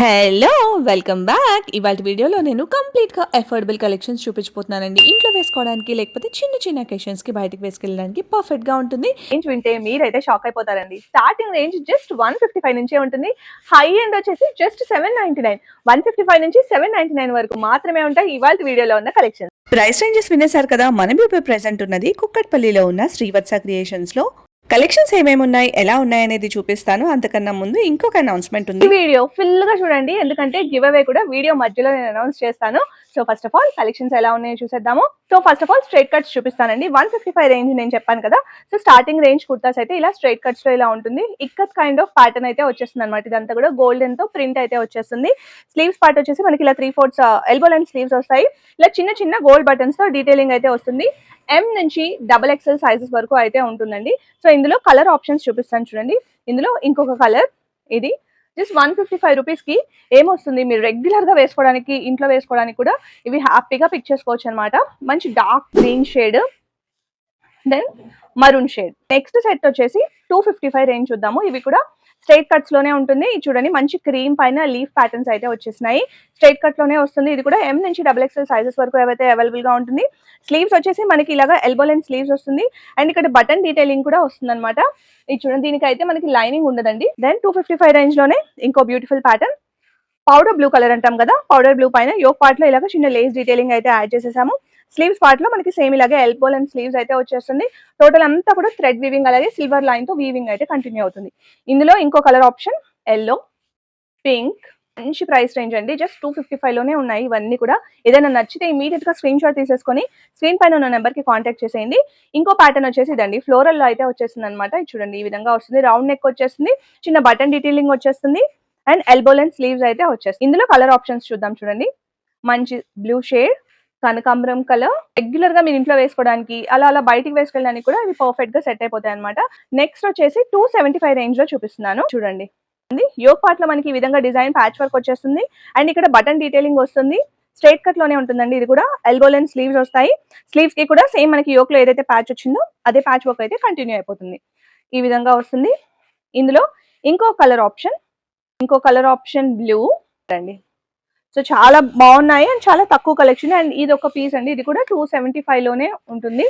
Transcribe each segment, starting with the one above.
Hello welcome back. ఇవాళ వీడియోలో నేను కంప్లీట్గా అఫోర్డబుల్ కలెక్షన్స్ చూపించబోతున్నానండి. ఇంట్లో వేసుకోవడానికి లేకపోతే చిన్న చిన్న అకేషన్స్కి బయటకు వేసుకెళ్ళడానికి పర్ఫెక్ట్గా ఉంటుంది. రేంజ్ వింటే మీరైతే షాక్ అయిపోతారండి. స్టార్టింగ్ రేంజ్ జస్ట్ 155 నుంచే ఉంటుంది. హై ఎండ్ వచ్చేసి జస్ట్ 799. 155 నుంచి 799 వరకు మాత్రమే ఉంటాయి ఇవాళ వీడియోలో ఉన్న కలెక్షన్. ప్రైస్ రేంజెస్ వినేశారు కదా. మనం ఇప్పుడు ప్రెసెంట్ ఉన్నది కుక్కట్పల్లిలో ఉన్న శ్రీవత్స క్రియేషన్స్లో. కలెక్షన్స్ ఏమేమి ఉన్నాయి, ఎలా ఉన్నాయి అనేది చూపిస్తాను. అంతకన్నా ముందు ఇంకొక అనౌన్స్మెంట్ ఉంది. ఈ వీడియో ఫుల్ గా చూడండి, ఎందుకంటే గివ్ అవే కూడా వీడియో మధ్యలో నేను అనౌన్స్ చేస్తాను. So first of all collections ఎలా ఉన్నాయో చూసేద్దాము. So first of all straight cuts చూపిస్తానండి. 155 రేంజ్ నేను చెప్పాను కదా. సో స్టార్టింగ్ రేంజ్ కుర్తాస్ అయితే ఇలా స్ట్రైట్ కట్స్ లో ఇలా ఉంటుంది. ఇక్కత్ కైండ్ ఆఫ్ ప్యాటర్న్ అయితే వచ్చేస్తుంది అనమాట. ఇదంతా కూడా గోల్డెన్ తో ప్రింట్ అయితే వచ్చేస్తుంది. స్లీవ్స్ పార్ట్ వచ్చేసి మనకి ఇలా 3/4 ఎల్బో లెంత్ స్లీవ్స్ వస్తాయి. ఇలా చిన్న చిన్న గోల్డ్ బటన్స్ తో డీటెయిలింగ్ అయితే వస్తుంది. M నుంచి XXL సైజెస్ వరకు అయితే ఉంటుందండి. సో ఇందులో కలర్ ఆప్షన్స్ చూపిస్తాను చూడండి. ఇందులో ఇంకొక కలర్, ఇది జస్ట్ 155 రూపీస్ కి ఏమొస్తుంది, మీరు రెగ్యులర్ గా వేసుకోవడానికి, ఇంట్లో వేసుకోవడానికి కూడా ఇవి హ్యాపీగా పిక్ చేసుకోవచ్చు అనమాట. మంచి dark green shade, then maroon shade. Next set వచ్చేసి 255 రేంజ్ చూద్దాము. ఇవి కూడా స్ట్రైట్ కట్స్ లోనే ఉంటుంది. ఇది చూడండి, మంచి క్రీమ్ పైన లీఫ్ ప్యాటర్న్స్ అయితే వచ్చేసినాయి. స్ట్రైట్ కట్ లోనే వస్తుంది. ఇది కూడా M నుంచి XXL సైజెస్ వరకు ఏవైతే అవైలబుల్ గా ఉంటుంది. స్లీవ్స్ వచ్చేసి మనకి ఇలాగా ఎల్బో లెంత్ స్లీవ్స్ వస్తుంది. అండ్ ఇక్కడ బటన్ డీటెయిలింగ్ కూడా వస్తుంది అనమాట. ఇది చూడండి, దీనికి అయితే మనకి లైనింగ్ ఉండదండి. దెన్ 255 రేంజ్ లోనే ఇంకో beautiful pattern, powder blue colour అంటాం కదా. పౌడర్ బ్లూ పైన యోక్ పార్ట్ లో ఇలాగ చిన్న లేస్ డీటెయిలింగ్ అయితే యాడ్ చేసేసాము. స్లీవ్స్ పార్ట్ లో మనకి సేమ్ ఇలాగే ఎల్బో లెంత్ స్లీవ్స్ అయితే వచ్చేస్తుంది. టోటల్ అంతా కూడా థ్రెడ్ వీవింగ్, అలాగే సిల్వర్ లైన్ తో వీవింగ్ అయితే కంటిన్యూ అవుతుంది. ఇందులో ఇంకో కలర్ ఆప్షన్ ఎల్లో, పింక్. మంచి ప్రైస్ రేంజ్ అండి, జస్ట్ 255 లోనే ఉన్నాయి ఇవన్నీ కూడా. ఏదైనా నచ్చితే ఇమీడియట్ గా స్క్రీన్ షాట్ తీసేసుకొని స్క్రీన్ పైన ఉన్న నెంబర్ కి కాంటాక్ట్ చేసేయండి. ఇంకో ప్యాటర్న్ వచ్చేసి ఇదండి, ఫ్లోరల్ లో అయితే వచ్చేస్తుంది అనమాట. చూడండి, ఈ విధంగా వస్తుంది. రౌండ్ నెక్ వచ్చేస్తుంది, చిన్న బటన్ డీటెయిలింగ్ వచ్చేస్తుంది, అండ్ ఎల్బో లెంత్ స్లీవ్స్ అయితే వచ్చేస్తుంది. ఇందులో కలర్ ఆప్షన్స్ చూద్దాం చూడండి. మంచి బ్లూ షేడ్, కనకాంబరం కలర్. రెగ్యులర్ గా మీరు ఇంట్లో వేసుకోవడానికి, అలా బయటికి వేసుకెళ్ళడానికి కూడా ఇవి పర్ఫెక్ట్ గా సెట్ అయిపోతాయి అనమాట. నెక్స్ట్ వచ్చేసి 275 రేంజ్ లో చూపిస్తున్నాను చూడండి. యోక్ పార్ట్ లో మనకి ఈ విధంగా డిజైన్ ప్యాచ్ వర్క్ వచ్చేస్తుంది. అండ్ ఇక్కడ బటన్ డీటెయిలింగ్ వస్తుంది. స్ట్రైట్ కట్ లోనే ఉంటుందండి. ఇది కూడా ఎల్బో లెంత్ స్లీవ్స్ వస్తాయి. స్లీవ్స్ కి కూడా సేమ్ మనకి యోక్ లో ఏదైతే ప్యాచ్ వచ్చిందో అదే ప్యాచ్ వర్క్ అయితే కంటిన్యూ అయిపోతుంది. ఈ విధంగా వస్తుంది. ఇందులో ఇంకో కలర్ ఆప్షన్ బ్లూ అండి. సో చాలా బాగున్నాయి అండ్ చాలా తక్కువ కలెక్షన్. అండ్ ఇది ఒక పీస్ అండి, ఇది కూడా 275 లోనే ఉంటుంది.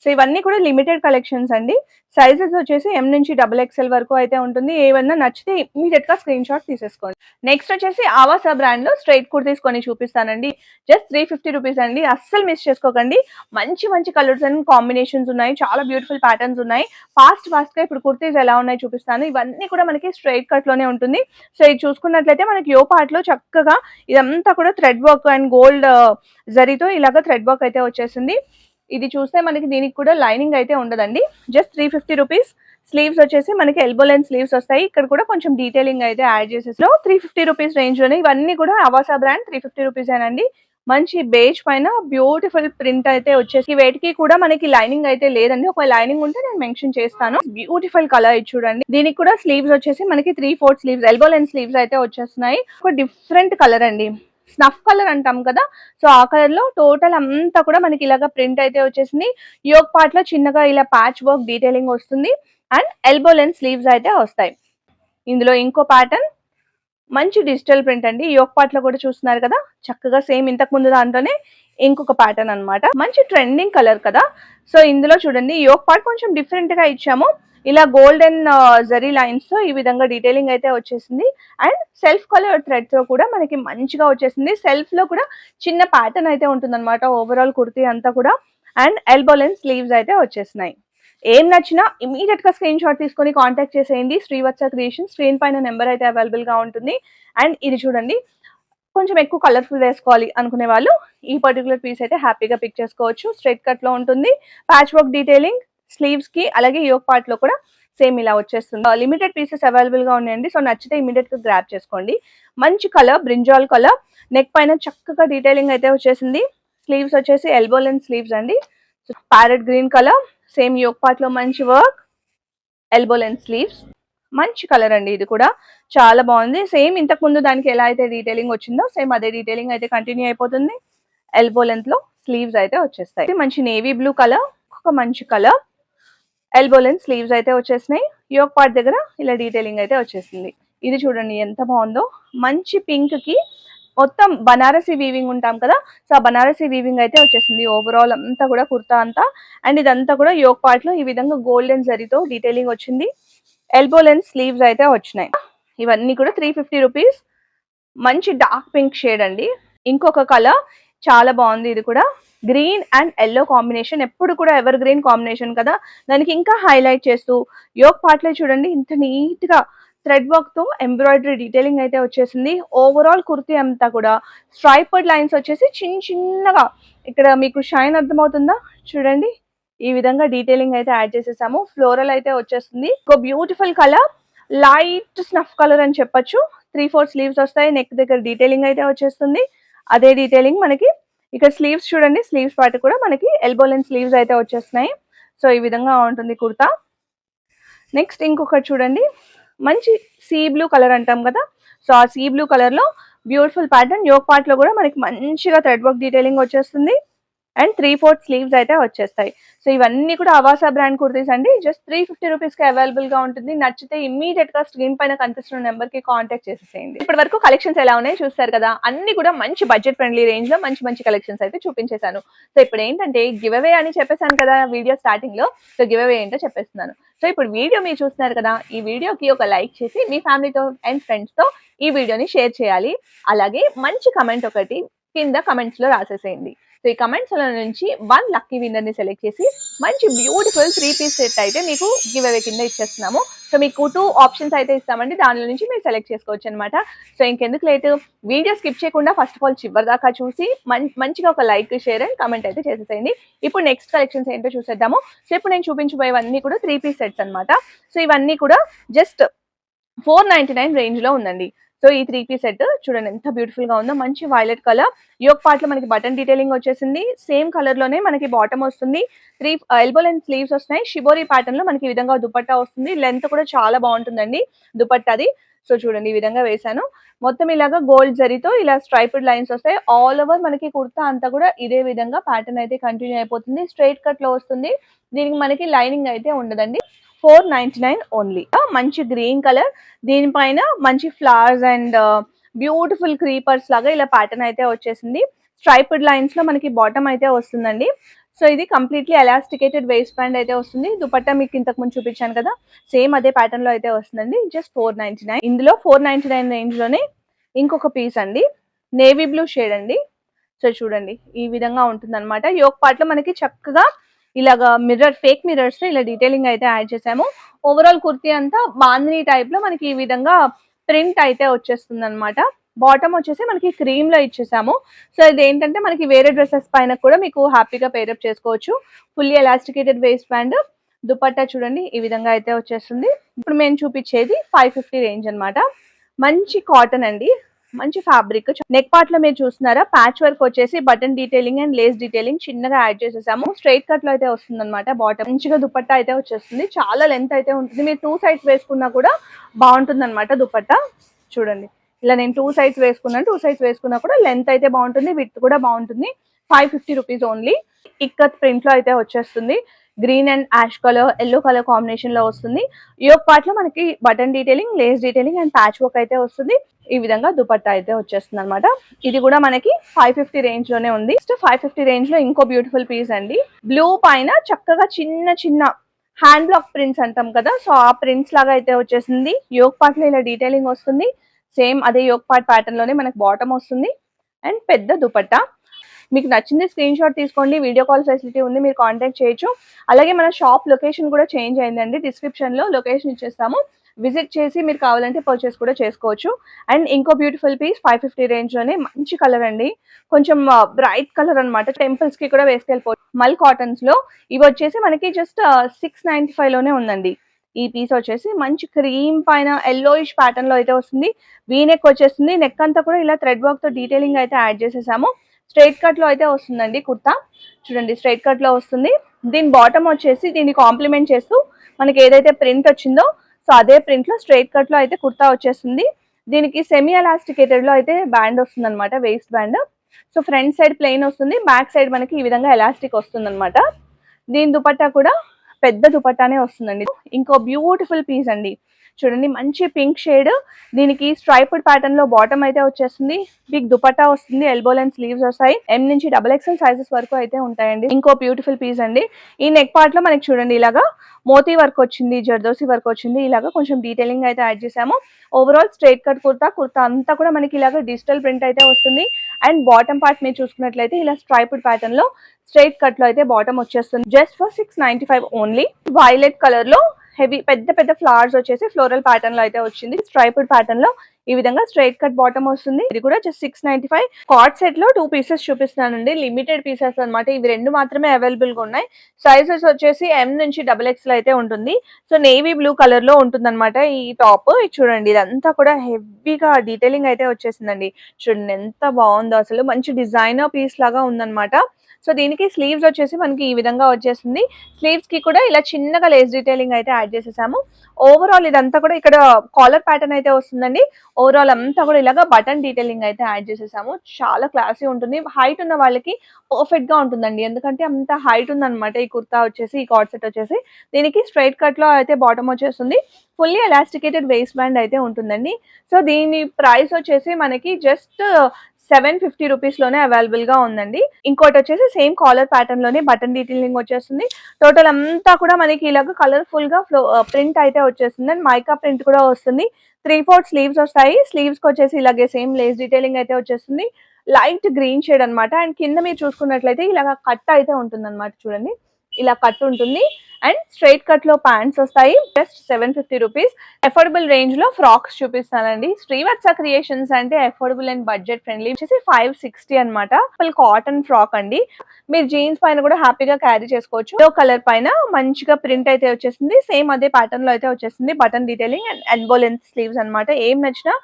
సో ఇవన్నీ కూడా లిమిటెడ్ కలెక్షన్స్ అండి. సైజెస్ వచ్చేసి M నుంచి XXL వరకు అయితే ఉంటుంది. ఏవన్నా నచ్చితే ఇమీడియట్ గా స్క్రీన్ షాట్ తీసేసుకోండి. నెక్స్ట్ వచ్చేసి ఆవాసా బ్రాండ్ లో స్ట్రైట్ కుర్తీస్ కొని చూపిస్తానండి. జస్ట్ 350 రూపీస్ అండి, అస్సలు మిస్ చేసుకోకండి. మంచి మంచి కలర్స్ అండ్ కాంబినేషన్స్ ఉన్నాయి, చాలా బ్యూటిఫుల్ ప్యాటర్న్స్ ఉన్నాయి. ఫాస్ట్ గా ఇప్పుడు కుర్తీస్ ఎలా ఉన్నాయి చూపిస్తాను. ఇవన్నీ కూడా మనకి స్ట్రైట్ కట్ లోనే ఉంటుంది. సో ఇది చూసుకున్నట్లయితే మనకి యో పార్ట్ లో చక్కగా ఇదంతా కూడా థ్రెడ్ వర్క్ అండ్ గోల్డ్ జరీతో ఇలాగా థ్రెడ్ వర్క్ అయితే వచ్చేసింది. ఇది చూస్తే మనకి దీనికి కూడా లైనింగ్ అయితే ఉండదండి. Just 350 rupees. స్లీవ్స్ వచ్చేసి మనకి ఎల్బో లెంత్ స్లీవ్స్ వస్తాయి. ఇక్కడ కూడా కొంచెం డీటెయిలింగ్ అయితే యాడ్ చేసేసి 350 రూపీస్ రేంజ్ లోనే ఇవన్నీ కూడా ఆవాసా బ్రాండ్ 350 రూపీస్ ఏనండి. మంచి బేజ్ పైన బ్యూటిఫుల్ ప్రింట్ అయితే వచ్చేసి వేటికి కూడా మనకి లైనింగ్ అయితే లేదండి. ఒక లైనింగ్ ఉంటే నేను మెన్షన్ చేస్తాను. బ్యూటిఫుల్ కలర్ ఇది చూడండి. దీనికి కూడా స్లీవ్స్ వచ్చేసి మనకి 3/4 స్లీవ్స్, ఎల్బో లెంత్ స్లీవ్స్ అయితే వచ్చేస్తున్నాయి. ఒక డిఫరెంట్ కలర్ అండి, స్నఫ్ కలర్ అంటాం కదా. సో ఆ కలర్ లో టోటల్ అంతా కూడా మనకి ఇలాగా ప్రింట్ అయితే వచ్చేసింది. యోక్ పార్ట్ లో చిన్నగా ఇలా ప్యాచ్ వర్క్ డీటెయిలింగ్ వస్తుంది. అండ్ ఎల్బో లెంత్ స్లీవ్స్ అయితే వస్తాయి. ఇందులో ఇంకో ప్యాటర్న్, మంచి డిజిటల్ ప్రింట్ అండి. యోక్ పార్ట్ లో కూడా చూస్తున్నారు కదా, చక్కగా సేమ్ ఇంతకు ముందు దాంట్లోనే ఇంకొక ప్యాటర్న్ అనమాట. మంచి ట్రెండింగ్ కలర్ కదా. సో ఇందులో చూడండి, యోక్ పార్ట్ కొంచెం డిఫరెంట్ గా ఇచ్చాము. ఇలా గోల్డెన్ జరీ లైన్స్ తో ఈ విధంగా డీటెయిలింగ్ అయితే వచ్చేసింది. అండ్ సెల్ఫ్ కలర్ థ్రెడ్ తో కూడా మనకి మంచిగా వచ్చేసింది. సెల్ఫ్ లో కూడా చిన్న ప్యాటర్న్ అయితే ఉంటుంది అనమాట, ఓవరాల్ కుర్తీ అంతా కూడా. అండ్ ఎల్బో లెంత్ స్లీవ్స్ అయితే వచ్చేసినాయి. ఏం నచ్చినా ఇమీడియట్ గా స్క్రీన్ షాట్ తీసుకొని కాంటాక్ట్ చేసేయండి. శ్రీవత్స క్రియేషన్ స్క్రీన్ పైన నెంబర్ అయితే అవైలబుల్ గా ఉంటుంది. అండ్ ఇది చూడండి, కొంచెం ఎక్కువ కలర్ఫుల్ వేసుకోవాలి అనుకునే వాళ్ళు ఈ పర్టికులర్ పీస్ అయితే హ్యాపీగా పిక్ చేసుకోవచ్చు. స్ట్రైట్ కట్ లో ఉంటుంది. ప్యాచ్ వర్క్ డీటెయిలింగ్ స్లీవ్స్ కి, అలాగే యోక్ పార్ట్ లో కూడా సేమ్ ఇలా వచ్చేస్తుంది. లిమిటెడ్ పీసెస్ అవైలబుల్ గా ఉన్నాయండి. సో నచ్చితే ఇమీడియట్ గా గ్రాబ్ చేసుకోండి. మంచి కలర్, బ్రింజాల్ కలర్. నెక్ పైన చక్కగా డీటెయిలింగ్ అయితే వచ్చేసింది. స్లీవ్స్ వచ్చేసి ఎల్బో లెంత్ స్లీవ్స్ అండి. Parrot green colour, same yoke part లో మంచి వర్క్, ఎల్బో లెంత్ స్లీవ్స్. మంచి కలర్ అండి, ఇది కూడా చాలా బాగుంది. సేమ్ ఇంతకు ముందు దానికి ఎలా అయితే డీటెయిలింగ్ వచ్చిందో సేమ్ అదే డీటెయిలింగ్ అయితే కంటిన్యూ అయిపోతుంది. ఎల్బో లెంత్ లో స్లీవ్స్ అయితే వచ్చేస్తాయి. మంచి నేవీ బ్లూ కలర్, ఒక మంచి కలర్. ఎల్బో లెంత్ స్లీవ్స్ అయితే వచ్చేసినాయి. యోక్ పార్ట్ దగ్గర ఇలా డీటెయిలింగ్ అయితే వచ్చేసింది. ఇది చూడండి ఎంత బాగుందో, మంచి పింక్ కి మొత్తం బనారసి వీవింగ్ ఉంటాం కదా, సో ఆ బనారసి వీవింగ్ అయితే వచ్చేసింది ఓవరాల్ అంతా కూడా కుర్తా అంతా. అండ్ ఇదంతా కూడా యోక్ పార్ట్ లో ఈ విధంగా గోల్డెన్ జరీతో డీటెయిలింగ్ వచ్చింది. ఎల్బో లెంత్ స్లీవ్స్ అయితే వచ్చినాయి. ఇవన్నీ కూడా 350 రూపీస్. మంచి డార్క్ పింక్ షేడ్ అండి. ఇంకొక కలర్ చాలా బాగుంది, ఇది కూడా గ్రీన్ అండ్ ఎల్లో కాంబినేషన్. ఎప్పుడు కూడా ఎవర్ గ్రీన్ కాంబినేషన్ కదా, దానికి ఇంకా హైలైట్ చేస్తూ యోక్ పార్ట్ లో చూడండి ఇంత నీట్ గా థ్రెడ్ వర్క్ తో ఎంబ్రాయిడరీ డీటెయిలింగ్ అయితే వచ్చేసింది. ఓవరాల్ కుర్తీ అంతా కూడా స్ట్రైపర్డ్ లైన్స్ వచ్చేసి చిన్నగా ఇక్కడ మీకు షైన్ అర్థమవుతుందా చూడండి, ఈ విధంగా డీటెయిలింగ్ అయితే యాడ్ చేసేసాము. ఫ్లోరల్ అయితే వచ్చేస్తుంది. ఒక beautiful colour, light snuff colour అని చెప్పొచ్చు. 3/4 స్లీవ్స్ వస్తాయి, నెక్ దగ్గర డీటెయిలింగ్ అయితే వచ్చేస్తుంది. అదే డీటెయిలింగ్ మనకి ఇక్కడ స్లీవ్స్ చూడండి, స్లీవ్స్ పార్ట్ కూడా మనకి ఎల్బో లెంత్ స్లీవ్స్ అయితే వచ్చేస్తున్నాయి. సో ఈ విధంగా ఉంటుంది కుర్తా. నెక్స్ట్ ఇంకొకటి చూడండి, మంచి సీ బ్లూ కలర్ అంటాం కదా, సో ఆ సీ బ్లూ కలర్ లో బ్యూటిఫుల్ ప్యాటర్న్. యోక్ పార్ట్ లో కూడా మనకి మంచిగా థ్రెడ్ వర్క్ డీటెయిలింగ్ వచ్చేస్తుంది. అండ్ 3/4 స్లీవ్స్ అయితే వచ్చేస్తాయి. సో ఇవన్నీ కూడా అవాసా బ్రాండ్ కుర్తీస్ అండి. జస్ట్ 350 రూపీస్ కి అవైలబుల్ గా ఉంటుంది. నచ్చితే ఇమ్మీడియట్ గా స్క్రీన్ పైన కనిపిస్తున్న నెంబర్ కి కాంటాక్ట్ చేసేసేయండి. ఇప్పటి వరకు కలెక్షన్స్ ఎలా ఉన్నాయో చూస్తారు కదా, అన్ని కూడా మంచి బడ్జెట్ ఫ్రెండ్లీ రేంజ్ లో మంచి మంచి కలెక్షన్స్ అయితే చూపించేశాను. సో ఇప్పుడు ఏంటంటే గివ్ అవే అని చెప్పేశాను కదా వీడియో స్టార్టింగ్ లో, సో గివ్ అవే ఏంటో చెప్పేస్తున్నాను. సో ఇప్పుడు వీడియో మీరు చూస్తున్నారు కదా, ఈ వీడియోకి ఒక లైక్ చేసి మీ ఫ్యామిలీతో అండ్ ఫ్రెండ్స్ తో ఈ వీడియోని షేర్ చేయాలి. అలాగే మంచి కమెంట్ ఒకటి కింద కమెంట్స్ లో రాసేసేయండి. సో ఈ కమెంట్స్ లో నుంచి 1 లక్కీ విన్నర్ ని సెలెక్ట్ చేసి మంచి బ్యూటిఫుల్ 3-పీస్ సెట్ అయితే మీకు గివ్ అవే కింద ఇచ్చేస్తున్నాము. సో మీకు 2 ఆప్షన్స్ అయితే ఇస్తామండి, దానిలో నుంచి మీరు సెలెక్ట్ చేసుకోవచ్చు అనమాట. సో ఇంకెందుకు లేట్, వీడియో స్కిప్ చేయకుండా ఫస్ట్ ఆఫ్ ఆల్ చివరి దాకా చూసి మంచిగా ఒక లైక్, షేర్ అండ్ కమెంట్ అయితే చేసేసేయండి. ఇప్పుడు నెక్స్ట్ కలెక్షన్స్ ఏంటో చూసేద్దాము. సో ఇప్పుడు నేను చూపించబోయేవన్నీ కూడా 3-పీస్ సెట్స్ అనమాట. సో ఇవన్నీ కూడా జస్ట్ 499 రేంజ్ లో ఉందండి. సో ఈ 3-పీస్ సెట్ చూడండి ఎంత బ్యూటిఫుల్ గా ఉందో, మంచి వైలెట్ కలర్. యోక్ పార్ట్ లో మనకి బటన్ డీటెయిలింగ్ వచ్చేసింది. సేమ్ కలర్ లోనే మనకి బాటమ్ వస్తుంది. 3 ఎల్బో లెంత్ స్లీవ్స్ వస్తున్నాయి. షిబోరి ప్యాటర్న్ లో మనకి ఈ విధంగా దుపట్టా వస్తుంది. లెంత్ కూడా చాలా బాగుంటుందండి దుపట్టాది. సో చూడండి ఈ విధంగా వేసాను. మొత్తం ఇలాగా గోల్డ్ జరీతో ఇలా స్ట్రైప్డ్ లైన్స్ వస్తాయి. ఆల్ ఓవర్ మనకి కుర్తా అంతా కూడా ఇదే విధంగా ప్యాటర్న్ అయితే కంటిన్యూ అయిపోతుంది. స్ట్రైట్ కట్ లో వస్తుంది. దీనికి మనకి లైనింగ్ అయితే ఉండదండి. 499 ఓన్లీ. మంచి గ్రీన్ కలర్, దీనిపైన మంచి ఫ్లవర్స్ అండ్ బ్యూటిఫుల్ క్రీపర్స్ లాగా ఇలా ప్యాటర్న్ అయితే వచ్చేసింది. స్ట్రైప్డ్ లైన్స్ లో మనకి బాటమ్ అయితే వస్తుందండి. సో ఇది కంప్లీట్లీ ఎలాస్టికేటెడ్ వేస్ట్ బ్యాండ్ అయితే వస్తుంది. దుపట్టా మీకు ఇంతకు ముందు చూపించాను కదా, సేమ్ అదే ప్యాటర్న్ లో అయితే వస్తుందండి. జస్ట్ 499. ఇందులో 499 రేంజ్ లోనే ఇంకొక పీస్ అండి, నేవీ బ్లూ షేడ్ అండి. సో చూడండి ఈ విధంగా ఉంటుంది అనమాట. యోక్ పార్ట్ లో మనకి చక్కగా ఇలాగా మిర్రర్, ఫేక్ మిర్రర్స్ ఇలా డీటెయిలింగ్ అయితే యాడ్ చేసాము. ఓవరాల్ కుర్తీ అంతా బాందినీ టైప్ లో మనకి ఈ విధంగా ప్రింట్ అయితే వచ్చేస్తుంది అనమాట. బాటమ్ వచ్చేసి మనకి క్రీమ్ లో ఇచ్చేసాము. సో ఇది ఏంటంటే మనకి వేరే డ్రెస్సెస్ పైన కూడా మీకు హ్యాపీగా పేరప్ చేసుకోవచ్చు. Fully elasticated waste band. Dupatta చూడండి ఈ విధంగా అయితే వచ్చేస్తుంది. ఇప్పుడు మేము చూపించేది 550 రేంజ్ అనమాట. మంచి కాటన్ అండి, మంచి ఫ్యాబ్రిక్. నెక్ పార్ట్ లో మీరు చూస్తున్నారా, ప్యాచ్ వర్క్ వచ్చేసి button detailing and Lay's detailing చిన్నగా యాడ్ చేసేసాము. స్ట్రైట్ కట్ లో అయితే వస్తుంది అనమాట. బాటమ్ మంచిగా దుపట్టా అయితే వచ్చేస్తుంది. చాలా లెంత్ అయితే ఉంటుంది. మీరు 2 సైడ్స్ వేసుకున్నా కూడా బాగుంటుంది అనమాట దుపట్టా. చూడండి ఇలా నేను 2 సైడ్స్ వేసుకున్నాను. 2 సైడ్స్ వేసుకున్నా కూడా లెంత్ అయితే బాగుంటుంది, విడ్త్ కూడా బాగుంటుంది. 550 రూపీస్ ఓన్లీ. ఇక్కత్ ప్రింట్ లో అయితే వచ్చేస్తుంది. Green and ash colour, yellow colour combination లో వస్తుంది. యోక్ పార్ట్ లో మనకి button detailing, lace detailing and patch work అయితే వస్తుంది. ఈ విధంగా దుపట్టా అయితే వచ్చేస్తుంది అనమాట. ఇది కూడా మనకి 550 రేంజ్ లోనే ఉంది. 550 రేంజ్ లో ఇంకో బ్యూటిఫుల్ పీస్ అండి. బ్లూ పైన చక్కగా చిన్న చిన్న హ్యాండ్ బ్లాక్ ప్రింట్స్ అంటాం కదా, సో ఆ ప్రింట్స్ లాగా అయితే వచ్చేసింది. యోక్ పార్ట్ లో ఇలా డీటెయిలింగ్ వస్తుంది. సేమ్ అదే యోక్ పార్ట్ ప్యాటర్న్ లోనే మనకి బాటమ్ వస్తుంది అండ్ పెద్ద దుపట్టా. మీకు నచ్చింది స్క్రీన్ షాట్ తీసుకోండి. వీడియో కాల్ ఫెసిలిటీ ఉంది, మీరు కాంటాక్ట్ చేయొచ్చు. అలాగే మన షాప్ లొకేషన్ కూడా చేంజ్ అయిందండి. డిస్క్రిప్షన్ లో లొకేషన్ ఇచ్చేస్తాము, విజిట్ చేసి మీరు కావాలంటే పర్చేస్ కూడా చేసుకోవచ్చు. అండ్ ఇంకో బ్యూటిఫుల్ పీస్ 550 రేంజ్ లోనే మంచి కలర్ అండి, కొంచెం బ్రైట్ కలర్ అనమాట. టెంపుల్స్ కి కూడా వేసుకెళ్ళిపోవచ్చు. మల్ కాటన్స్ లో ఇవి వచ్చేసి మనకి జస్ట్ 695 లోనే ఉందండి. ఈ పీస్ వచ్చేసి మంచి క్రీమ్ పైన ఎల్లోయిష్ ప్యాటర్న్ లో అయితే వస్తుంది. వీ నెక్ వచ్చేస్తుంది. నెక్ అంతా కూడా ఇలా థ్రెడ్ వర్క్ తో డీటెయిలింగ్ అయితే యాడ్ చేసేసాము. స్ట్రైట్ కట్ లో అయితే వస్తుందండి కుర్తా. చూడండి స్ట్రైట్ కట్ లో వస్తుంది. దీని బాటమ్ వచ్చేసి దీన్ని కాంప్లిమెంట్ చేస్తూ మనకి ఏదైతే ప్రింట్ వచ్చిందో సో అదే ప్రింట్ లో స్ట్రైట్ కట్ లో అయితే కుర్తా వచ్చేస్తుంది. దీనికి సెమీ ఎలాస్టికేటెడ్ లో అయితే బ్యాండ్ వస్తుంది అనమాట, waste band. So front side plain వస్తుంది, బ్యాక్ సైడ్ మనకి ఈ విధంగా ఎలాస్టిక్ వస్తుంది అనమాట. దీని దుపట్టా కూడా పెద్ద దుపట్టానే వస్తుందండి. ఇంకో బ్యూటిఫుల్ పీస్ అండి. చూడండి మంచి పింక్ షేడ్, దీనికి స్ట్రైప్డ్ ప్యాటర్న్ లో బాటమ్ అయితే వచ్చేస్తుంది, బిగ్ దుపట్టా వస్తుంది, ఎల్బో లెంత్ స్లీవ్స్ వస్తాయి, ఎం నుంచి XXL సైజెస్ వరకు అయితే ఉంటాయండి. ఇంకో బ్యూటిఫుల్ పీస్ అండి. ఈ నెక్ పార్ట్ లో మనకి చూడండి ఇలాగా మోతీ వర్క్ వచ్చింది, జర్దోసి వర్క్ వచ్చింది, ఇలాగా కొంచెం డీటెయిలింగ్ అయితే యాడ్ చేసాము. ఓవరాల్ స్ట్రైట్ కట్ కుర్తా అంతా కూడా మనకి ఇలాగ డిజిటల్ ప్రింట్ అయితే వస్తుంది. అండ్ బాటమ్ పార్ట్ మీరు చూసుకున్నట్లయితే ఇలా స్ట్రైప్డ్ ప్యాటర్న్ లో స్ట్రైట్ కట్ లో అయితే బాటమ్ వచ్చేస్తుంది. Just for 695 only. Violet colour లో హెవీ పెద్ద పెద్ద ఫ్లవర్స్ వచ్చేసి ఫ్లోరల్ ప్యాటర్న్ లో అయితే వచ్చింది. స్ట్రైప్డ్ ప్యాటర్న్ లో ఈ విధంగా స్ట్రైట్ కట్ బాటమ్ వస్తుంది. ఇది కూడా జస్ట్ 695. కార్డ్ సెట్ లో 2 పీసెస్ చూపిస్తున్నానండి, లిమిటెడ్ పీసెస్ అన్నమాట. ఇవి 2 మాత్రమే అవైలబుల్ గా ఉన్నాయి. సైజెస్ వచ్చేసి ఎం నుంచి XXL అయితే ఉంటుంది. సో నేవీ బ్లూ కలర్ లో ఉంటుంది అనమాట ఈ టాప్. చూడండి ఇదంతా కూడా హెవీగా డీటెయిలింగ్ అయితే వచ్చేసిందండి. చూడండి ఎంత బాగుందో, అసలు మంచి డిజైనర్ పీస్ లాగా ఉందన్నమాట. సో దీనికి స్లీవ్స్ వచ్చేసి మనకి ఈ విధంగా వచ్చేసింది. స్లీవ్స్ కి కూడా ఇలా చిన్నగా లేస్ డీటెయిలింగ్ అయితే యాడ్ చేసేసాము. ఓవరాల్ ఇదంతా కూడా ఇక్కడ కాలర్ ప్యాటర్న్ అయితే వస్తుందండి. ఓవరాల్ అంతా కూడా ఇలాగా బటన్ డీటెయిలింగ్ అయితే యాడ్ చేసేసాము. చాలా క్లాసీ ఉంటుంది. హైట్ ఉన్న వాళ్ళకి పర్ఫెక్ట్ గా ఉంటుందండి, ఎందుకంటే అంత హైట్ ఉందన్నమాట ఈ కుర్తా వచ్చేసి, ఈ కార్డ్ సెట్ వచ్చేసి. దీనికి స్ట్రైట్ కట్ లో అయితే బాటమ్ వచ్చేస్తుంది. ఫుల్లీ ఎలాస్టికేటెడ్ వేస్ట్ బ్యాండ్ అయితే ఉంటుందండి. సో దీని ప్రైస్ వచ్చేసి మనకి జస్ట్ 750 రూపీస్ లోనే అవైలబుల్ గా ఉందండి. ఇంకోటి వచ్చేసి సేమ్ కాలర్ ప్యాటర్న్ లోనే బటన్ డీటెయిలింగ్ వచ్చేస్తుంది. టోటల్ అంతా కూడా మనకి ఇలాగ కలర్ఫుల్ గా ప్రింట్ అయితే వచ్చేస్తుంది. అండ్ మైకా ప్రింట్ కూడా వస్తుంది. 3/4 స్లీవ్స్ వస్తాయి. స్లీవ్స్ కి వచ్చేసి ఇలాగే సేమ్ లేస్ డీటెయిలింగ్ అయితే వచ్చేస్తుంది. లైట్ గ్రీన్ షేడ్ అన్నమాట. అండ్ కింద మీరు చూసుకున్నట్లయితే ఇలాగ కట్ అయితే ఉంటుంది అనమాట. చూడండి ఇలా కట్ ఉంటుంది. అండ్ స్ట్రైట్ కట్ లో ప్యాంట్స్ వస్తాయి. Just 750 rupees. అఫోర్డబుల్ రేంజ్ లో ఫ్రాక్స్ చూపిస్తానండి. శ్రీవత్స క్రియేషన్స్ అంటే అఫోర్డబుల్ అండ్ బడ్జెట్ ఫ్రెండ్లీ. వచ్చేసి 560 అనమాట. కాటన్ ఫ్రాక్ అండి. మీరు జీన్స్ పైన కూడా హ్యాపీగా క్యారీ చేసుకోవచ్చు. ఎల్లో కలర్ పైన మంచిగా ప్రింట్ అయితే వచ్చేసింది. సేమ్ అదే ప్యాటర్న్ లో అయితే వచ్చేసింది. Button detailing and elbow length sleeves అనమాట. ఏం నచ్చినా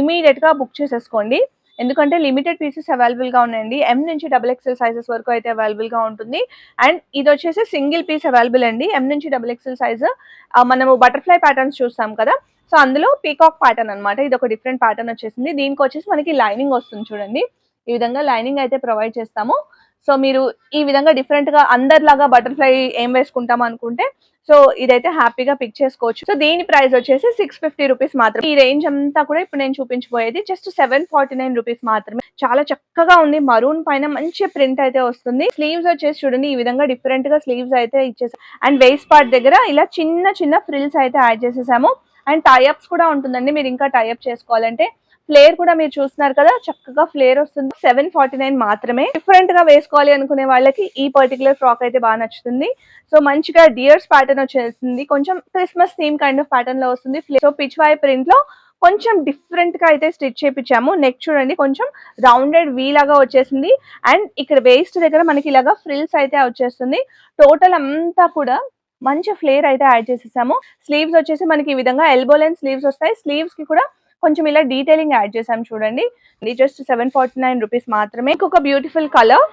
ఇమీడియట్ గా బుక్ చేసేసుకోండి, ఎందుకంటే లిమిటెడ్ పీసెస్ అవైలబుల్ గా ఉన్నాయండి. ఎం నుంచి XXL సైజెస్ వరకు అయితే అవైలబుల్ గా ఉంటుంది. అండ్ ఇది వచ్చేసి సింగిల్ పీస్ అవైలబుల్ అండి. ఎం నుంచి XXL సైజ్. మనము బటర్ఫ్లై ప్యాటర్న్స్ చూస్తాం కదా, సో అందులో పీకాక్ ప్యాటర్న్ అనమాట. ఇది ఒక డిఫరెంట్ ప్యాటర్న్ వచ్చేసింది. దీనికి వచ్చేసి మనకి లైనింగ్ వస్తుంది. చూడండి ఈ విధంగా లైనింగ్ అయితే ప్రొవైడ్ చేస్తాము. సో మీరు ఈ విధంగా డిఫరెంట్ గా అందరిలాగా బటర్ఫ్లై ఏం వేసుకుంటాం అనుకుంటే సో ఇదైతే హ్యాపీగా పిక్ చేసుకోవచ్చు. సో దీని ప్రైస్ వచ్చేసి 650 రూపీస్ మాత్రమే. ఈ రేంజ్ అంతా కూడా ఇప్పుడు నేను చూపించబోయేది జస్ట్ 749 రూపీస్ మాత్రమే. చాలా చక్కగా ఉంది. మరూన్ పైన మంచి ప్రింట్ అయితే వస్తుంది. స్లీవ్స్ వచ్చేసి చూడండి ఈ విధంగా డిఫరెంట్ గా స్లీవ్స్ అయితే ఇచ్చేసాం. అండ్ వేస్ట్ పార్ట్ దగ్గర ఇలా చిన్న చిన్న ఫ్రిల్స్ అయితే యాడ్ చేసేసాము. అండ్ టైఅప్స్ కూడా ఉంటుందండి, మీరు ఇంకా టైఅప్ చేసుకోవాలంటే. ఫ్లేర్ కూడా మీరు చూస్తున్నారు కదా, చక్కగా ఫ్లేర్ వస్తుంది. 749 మాత్రమే. డిఫరెంట్ గా వేసుకోవాలి అనుకునే వాళ్ళకి ఈ పర్టికులర్ ఫ్రాక్ అయితే బాగా నచ్చుతుంది. సో మంచిగా డియర్స్ ప్యాటర్న్ వచ్చేస్తుంది. కొంచెం Christmas theme kind of pattern లో వస్తుంది. సో పిచ్ వై ప్రింట్ లో కొంచెం డిఫరెంట్ గా అయితే స్టిచ్ చేయించాము. నెక్ చూడండి కొంచెం రౌండెడ్ వీ లాగా వచ్చేసింది. అండ్ ఇక్కడ వేస్ట్ దగ్గర మనకి ఇలాగా ఫ్రిల్స్ అయితే వచ్చేస్తుంది. టోటల్ అంతా కూడా మంచి ఫ్లేర్ అయితే యాడ్ చేసేసాము. స్లీవ్స్ వచ్చేసి మనకి ఈ విధంగా ఎల్బో లెంత్ స్లీవ్స్ వస్తాయి. స్లీవ్స్ కి కూడా కొంచెం ఇలా డీటెయిలింగ్ యాడ్ చేసాం. చూడండి ఇది జస్ట్ 749 రూపీస్ మాత్రమే. ఇంకొక బ్యూటిఫుల్ కలర్,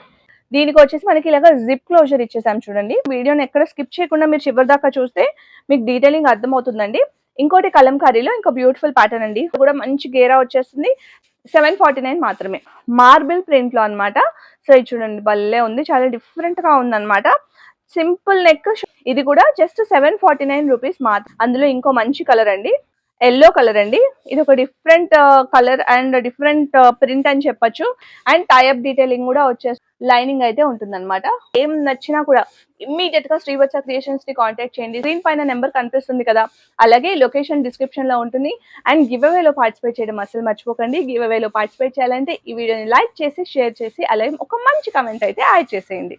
దీనికి వచ్చేసి మనకి ఇలాగ జిప్ క్లోజర్ ఇచ్చేసాం. చూడండి వీడియోని ఎక్కడ స్కిప్ చేయకుండా మీరు చివరి దాకా చూస్తే మీకు డీటెయిలింగ్ అర్థమవుతుందండి. ఇంకోటి కలంకారీలో ఇంకో బ్యూటిఫుల్ ప్యాటర్న్ అండి, కూడా మంచి గేరా వచ్చేస్తుంది. 749 మాత్రమే. మార్బుల్ ప్రింట్ లో అనమాట. సో ఇది చూడండి భలే ఉంది, చాలా డిఫరెంట్ గా ఉంది అనమాట. Simple neck. ఇది కూడా జస్ట్ 749 రూపీస్ మాత్రం. అందులో ఇంకో మంచి కలర్ అండి, ఎల్లో కలర్ అండి. ఇది ఒక different colour and different print అని చెప్పొచ్చు. అండ్ టైఅప్ డీటెయిలింగ్ కూడా వచ్చేసి లైనింగ్ అయితే ఉంటుందన్నమాట. ఏం నచ్చినా కూడా ఇమ్మీడియట్ గా శ్రీవత్స క్రియేషన్స్ ని కాంటాక్ట్ చేయండి. స్క్రీన్ పైన నెంబర్ కనిపిస్తుంది కదా, అలాగే లొకేషన్ డిస్క్రిప్షన్ లో ఉంటుంది. అండ్ గివ్ అవే లో పార్టిసిపేట్ చేయడం అసలు మర్చిపోకండి. గివ్ అవే లో పార్టిసిపేట్ చేయాలంటే ఈ వీడియోని లైక్ చేసి, షేర్ చేసి, అలాగే ఒక మంచి కమెంట్ అయితే యాడ్ చేసేయండి.